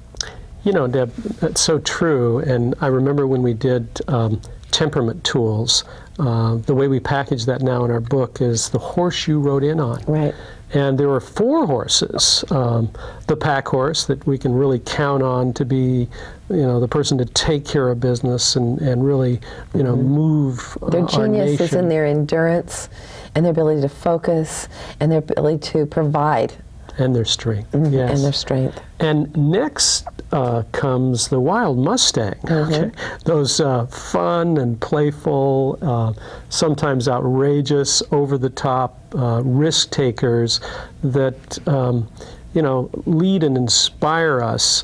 You know, Deb, that's so true. And I remember when we did temperament tools, the way we package that now in our book is the horse you rode in on. Right. And there were 4 horses. The pack horse that we can really count on to be, you know, the person to take care of business and really, you know, move Their our genius is nation. in their endurance and their ability to focus and their ability to provide. And their strength, yes. And their strength. And next comes the wild Mustang. Okay? Those fun and playful, sometimes outrageous, over-the-top risk takers that lead and inspire us,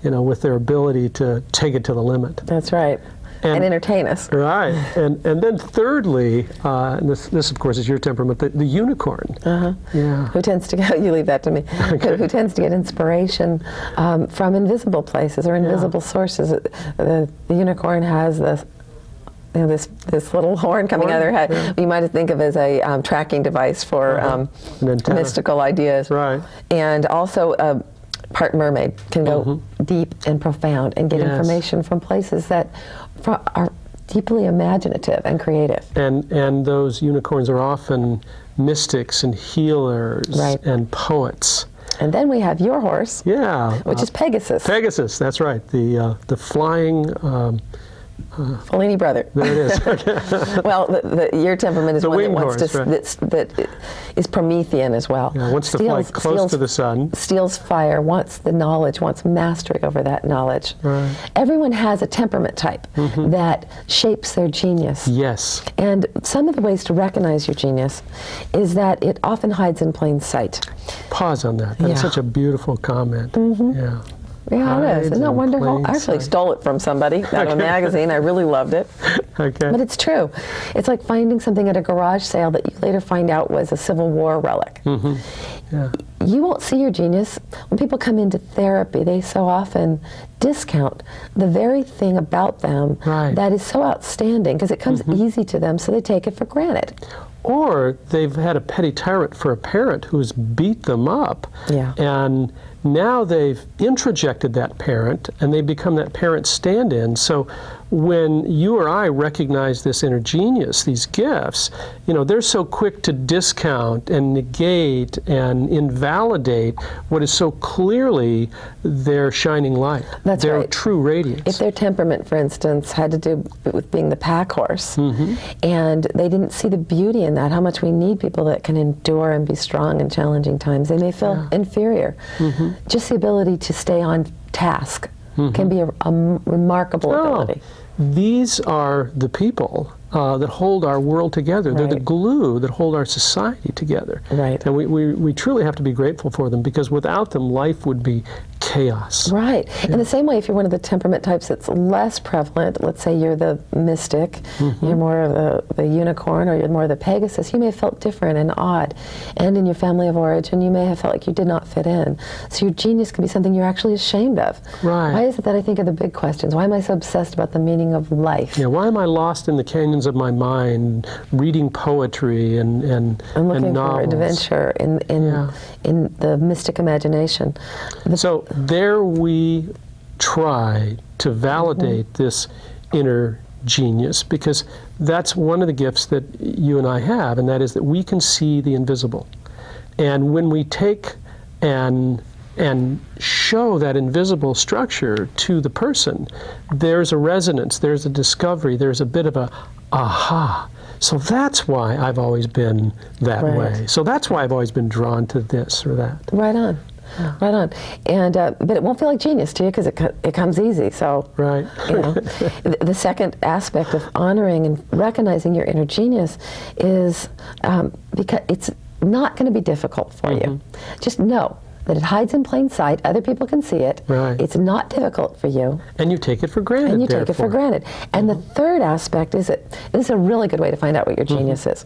with their ability to take it to the limit. That's right. And entertain us. Right. And then thirdly, and this of course is your temperament, the unicorn. Yeah. Who tends to get, you leave that to me, who tends to get inspiration from invisible places or invisible sources. The unicorn has this, this little horn coming out of their head. Yeah. You might think of as a tracking device for mystical ideas. Right. And also part mermaid, can go deep and profound and get information from places that are deeply imaginative and creative. And those unicorns are often mystics and healers and poets. And then we have your horse, which is Pegasus. Pegasus, that's right. The flying Fellini brother. There it is. Well, your temperament is the one that winged wants horse, that is Promethean as well. Yeah, wants to fly close to the sun. Steals fire, wants the knowledge, wants mastery over that knowledge. Right. Everyone has a temperament type that shapes their genius. Yes. And some of the ways to recognize your genius is that it often hides in plain sight. Pause on that. That's such a beautiful comment. Yeah. Yeah, it is. Isn't that wonderful? I actually stole it from somebody out of a magazine. I really loved it. Okay. But it's true. It's like finding something at a garage sale that you later find out was a Civil War relic. Yeah. You won't see your genius. When people come into therapy, they so often discount the very thing about them that is so outstanding because it comes easy to them, so they take it for granted. Or they've had a petty tyrant for a parent who's beat them up. Yeah. And now they've introjected that parent and they become that parent's stand-in. So when you or I recognize this inner genius, these gifts, they're so quick to discount and negate and invalidate what is so clearly their shining light. That's their true radiance. If their temperament, for instance, had to do with being the pack horse, and they didn't see the beauty in that, how much we need people that can endure and be strong in challenging times, they may feel inferior. Just the ability to stay on task can be a remarkable ability. These are the people that hold our world together. They're the glue that hold our society together. Right. And we truly have to be grateful for them, because without them, life would be chaos. Right. In the same way, if you're one of the temperament types that's less prevalent, let's say you're the mystic, you're more of the unicorn, or you're more of the Pegasus, you may have felt different and odd. And in your family of origin, you may have felt like you did not fit in. So your genius can be something you're actually ashamed of. Right. Why is it that I think of the big questions? Why am I so obsessed about the meaning of life? Yeah, why am I lost in the canyons of my mind, reading poetry and looking novels? for adventure in the mystic imagination. So there we try to validate this inner genius, because that's one of the gifts that you and I have, and that is that we can see the invisible. And when we take and show that invisible structure to the person, there's a resonance, there's a discovery, there's a bit of a aha. So that's why I've always been that way. So that's why I've always been drawn to this or that. Right on. Right on. And but it won't feel like genius to you because it comes easy. So the second aspect of honoring and recognizing your inner genius is because it's not going to be difficult for you. Just know that it hides in plain sight. Other people can see it. Right. It's not difficult for you. And you take it for granted. And you take it for granted. And the third aspect is that this is a really good way to find out what your genius is.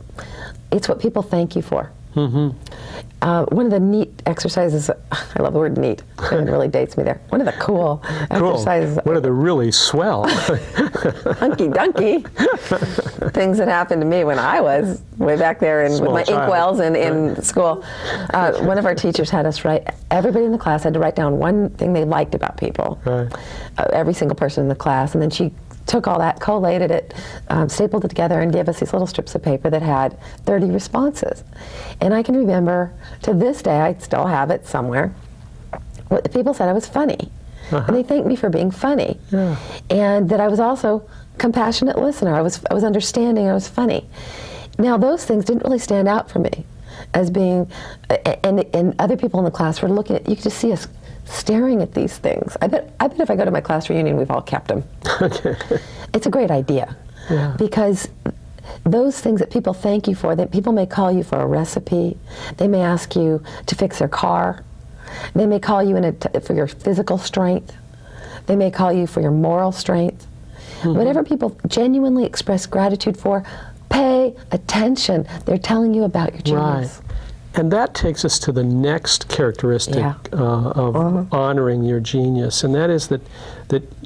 It's what people thank you for. One of the neat exercises, I love the word neat, it really dates me there. One of the cool exercises. One of the really swell. Hunky-dunky things that happened to me when I was way back there with my inkwells in school. One of our teachers had us write, everybody in the class had to write down one thing they liked about people. Every single person in the class. And then she took all that, collated it, stapled it together, and gave us these little strips of paper that had 30 responses. And I can remember, to this day, I still have it somewhere, what the people said I was funny. And they thanked me for being funny. And that I was also a compassionate listener. I was understanding, I was funny. Now, those things didn't really stand out for me as being, and other people in the class were looking at, you could just see us staring at these things. I bet if I go to my class reunion, we've all kept them. It's a great idea. Because those things that people thank you for, that people may call you for a recipe, they may ask you to fix their car, They may call you for your physical strength. They may call you for your moral strength. Whatever people genuinely express gratitude for, pay attention. They're telling you about your genius. Right. And that takes us to the next characteristic of honoring your genius, and that is that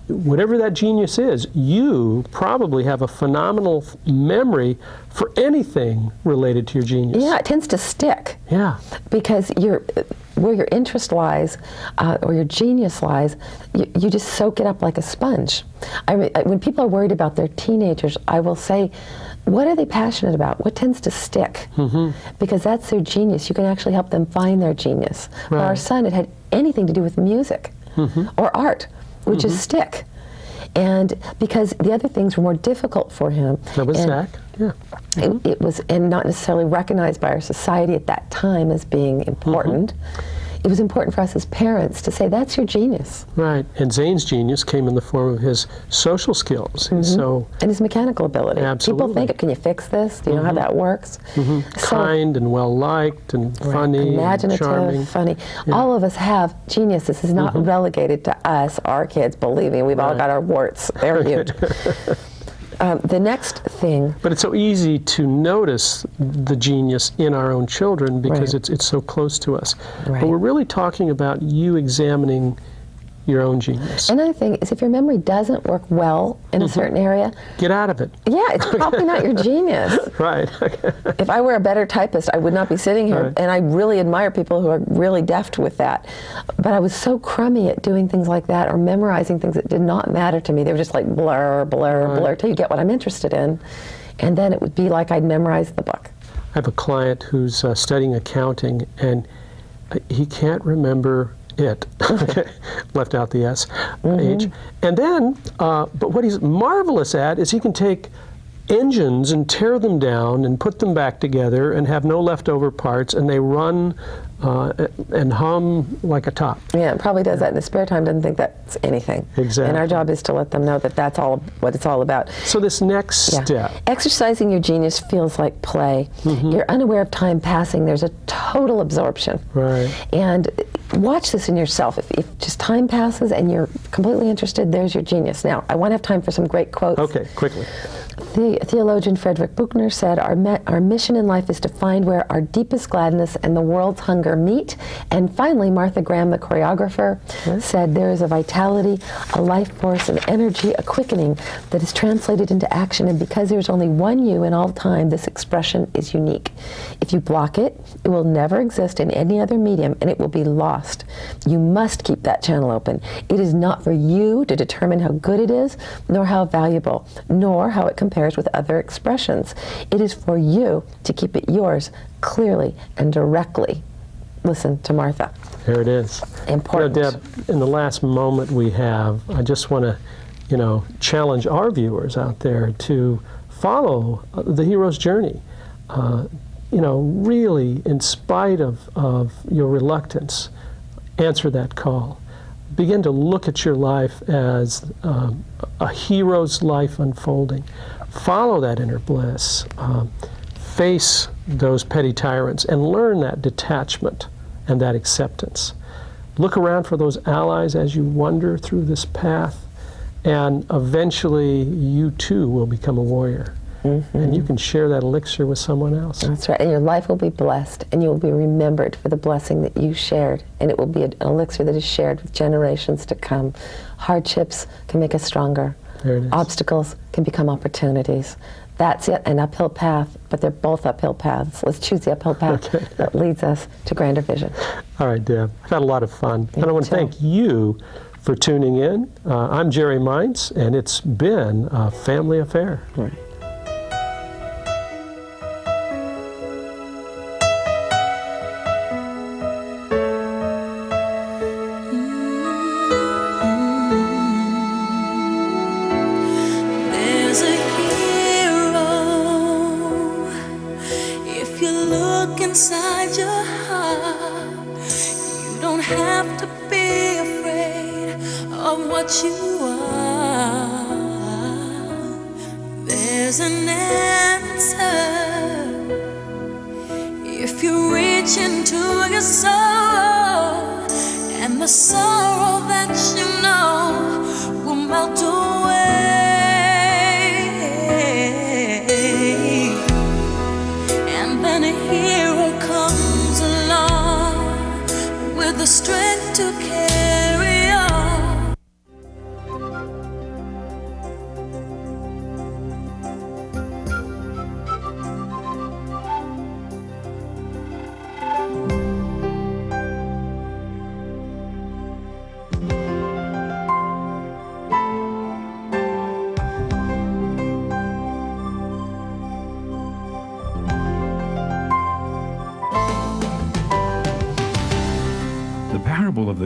whatever that genius is, you probably have a phenomenal memory for anything related to your genius. Yeah, it tends to stick. Yeah. Because where your interest lies, or your genius lies, you just soak it up like a sponge. When people are worried about their teenagers, I will say, what are they passionate about? What tends to stick? Because that's their genius. You can actually help them find their genius. For our son, it had anything to do with music or art, which is stick. And because the other things were more difficult for him. That was Zach. Yeah. It was, and not necessarily recognized by our society at that time as being important. It was important for us as parents to say, that's your genius. Right, and Zane's genius came in the form of his social skills. So, and his mechanical ability. Absolutely. People think, can you fix this? Do you know how that works? So, kind and well-liked and funny, imaginative, and charming. Funny. All of us have genius. This is not relegated to us, our kids, believe me. We've all got our warts. They're huge. The next thing. But it's so easy to notice the genius in our own children because it's so close to us. But we're really talking about you examining your own genius. Another thing is, if your memory doesn't work well in a certain area, get out of it. Yeah, it's probably not your genius. Right. If I were a better typist, I would not be sitting here. And I really admire people who are really deft with that. But I was so crummy at doing things like that or memorizing things that did not matter to me. They were just like blur, blur, blur, till you get what I'm interested in. And then it would be like I'd memorized the book. I have a client who's studying accounting, and he can't remember it. Left out the S, H. And then, but what he's marvelous at is he can take engines and tear them down and put them back together and have no leftover parts, and they run and hum like a top. Yeah, probably does that in his spare time, doesn't think that's anything. Exactly. And our job is to let them know that that's all what it's all about. So this next step. Exercising your genius feels like play. You're unaware of time passing. There's a total absorption. Right. And watch this in yourself. If just time passes and you're completely interested, there's your genius. Now, I want to have time for some great quotes. Okay, quickly. The theologian Frederick Buechner said, our mission in life is to find where our deepest gladness and the world's hunger meet. And finally, Martha Graham, the choreographer, said, there is a vitality, a life force, an energy, a quickening that is translated into action. And because there's only one you in all time, this expression is unique. If you block it, it will never exist in any other medium, and it will be lost. You must keep that channel open. It is not for you to determine how good it is, nor how valuable, nor how it compares with other expressions. It is for you to keep it yours clearly and directly. Listen to Martha. There it is. Important. You know, Deb, in the last moment we have, I just want to, challenge our viewers out there to follow the hero's journey. Really, in spite of your reluctance, answer that call. Begin to look at your life as a hero's life unfolding. Follow that inner bliss. Face those petty tyrants and learn that detachment and that acceptance. Look around for those allies as you wander through this path, and eventually you too will become a warrior. And you can share that elixir with someone else. That's right, and your life will be blessed, and you will be remembered for the blessing that you shared, and it will be an elixir that is shared with generations to come. Hardships can make us stronger. There it is. Obstacles can become opportunities. That's it, an uphill path, but they're both uphill paths. Let's choose the uphill path that leads us to grander vision. All right, Deb, I've had a lot of fun. And I want to thank you for tuning in. I'm Jerry Meints, and it's been a family affair. There's a hero if you look inside your heart. You don't have to be afraid of what you are. There's an answer if you reach into your soul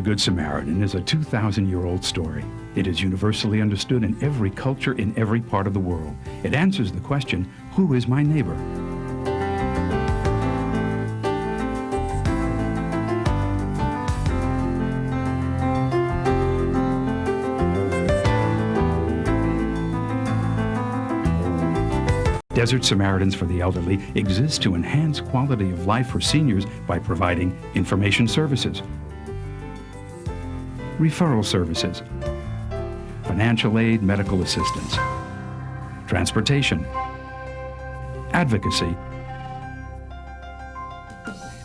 Good Samaritan is a 2,000-year-old story. It is universally understood in every culture in every part of the world. It answers the question, who is my neighbor? Desert Samaritans for the Elderly exists to enhance quality of life for seniors by providing information services, referral services, financial aid, medical assistance, transportation, advocacy,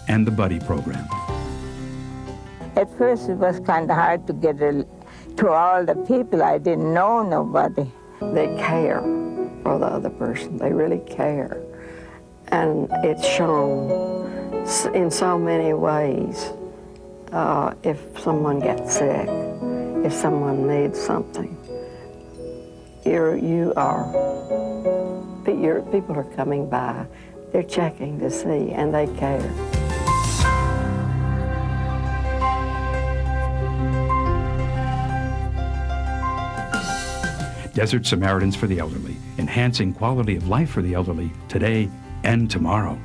and the Buddy program. At first it was kind of hard to get to all the people. I didn't know nobody. They care for the other person. They really care. And it's shown in so many ways. If someone gets sick, if someone needs something, people are coming by. They're checking to see, and they care. Desert Samaritans for the Elderly, enhancing quality of life for the elderly today and tomorrow.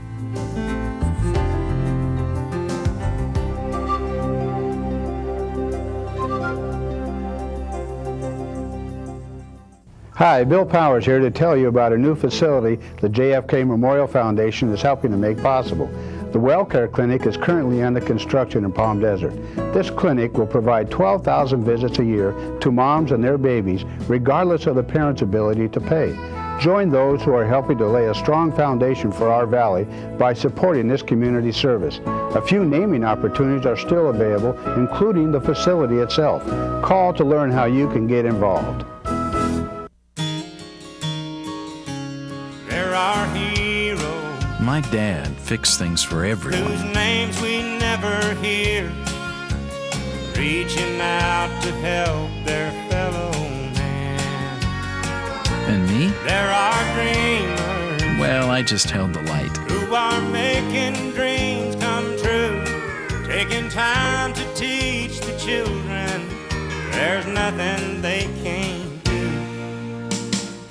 Hi, Bill Powers here to tell you about a new facility the JFK Memorial Foundation is helping to make possible. The WellCare Clinic is currently under construction in Palm Desert. This clinic will provide 12,000 visits a year to moms and their babies, regardless of the parents' ability to pay. Join those who are helping to lay a strong foundation for our valley by supporting this community service. A few naming opportunities are still available, including the facility itself. Call to learn how you can get involved. There are heroes. My dad fixed things for everyone. Whose names we never hear, reaching out to help their fellow man. And me? There are dreamers. Well, I just held the light. Who are making dreams come true, taking time to teach the children there's nothing they can't do.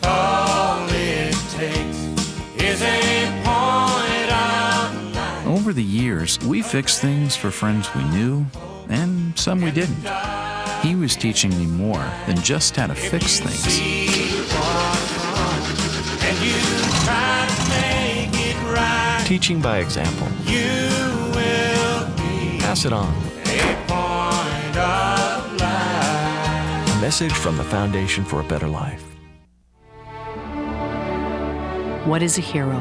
All it takes is a point of light. Over the years, we fixed things for friends we knew, and some we didn't. He was teaching me more than just how to fix things. And you try to make it right. Teaching by example. You will be Pass it on. a point of light. A message from the Foundation for a Better Life. What is a hero?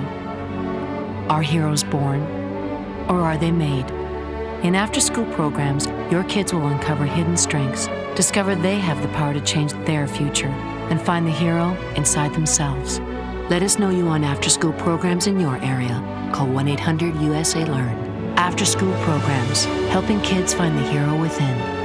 Are heroes born, or are they made? In after-school programs, your kids will uncover hidden strengths, discover they have the power to change their future, and find the hero inside themselves. Let us know you on after-school programs in your area. Call 1-800-USA-LEARN. After-school programs, helping kids find the hero within.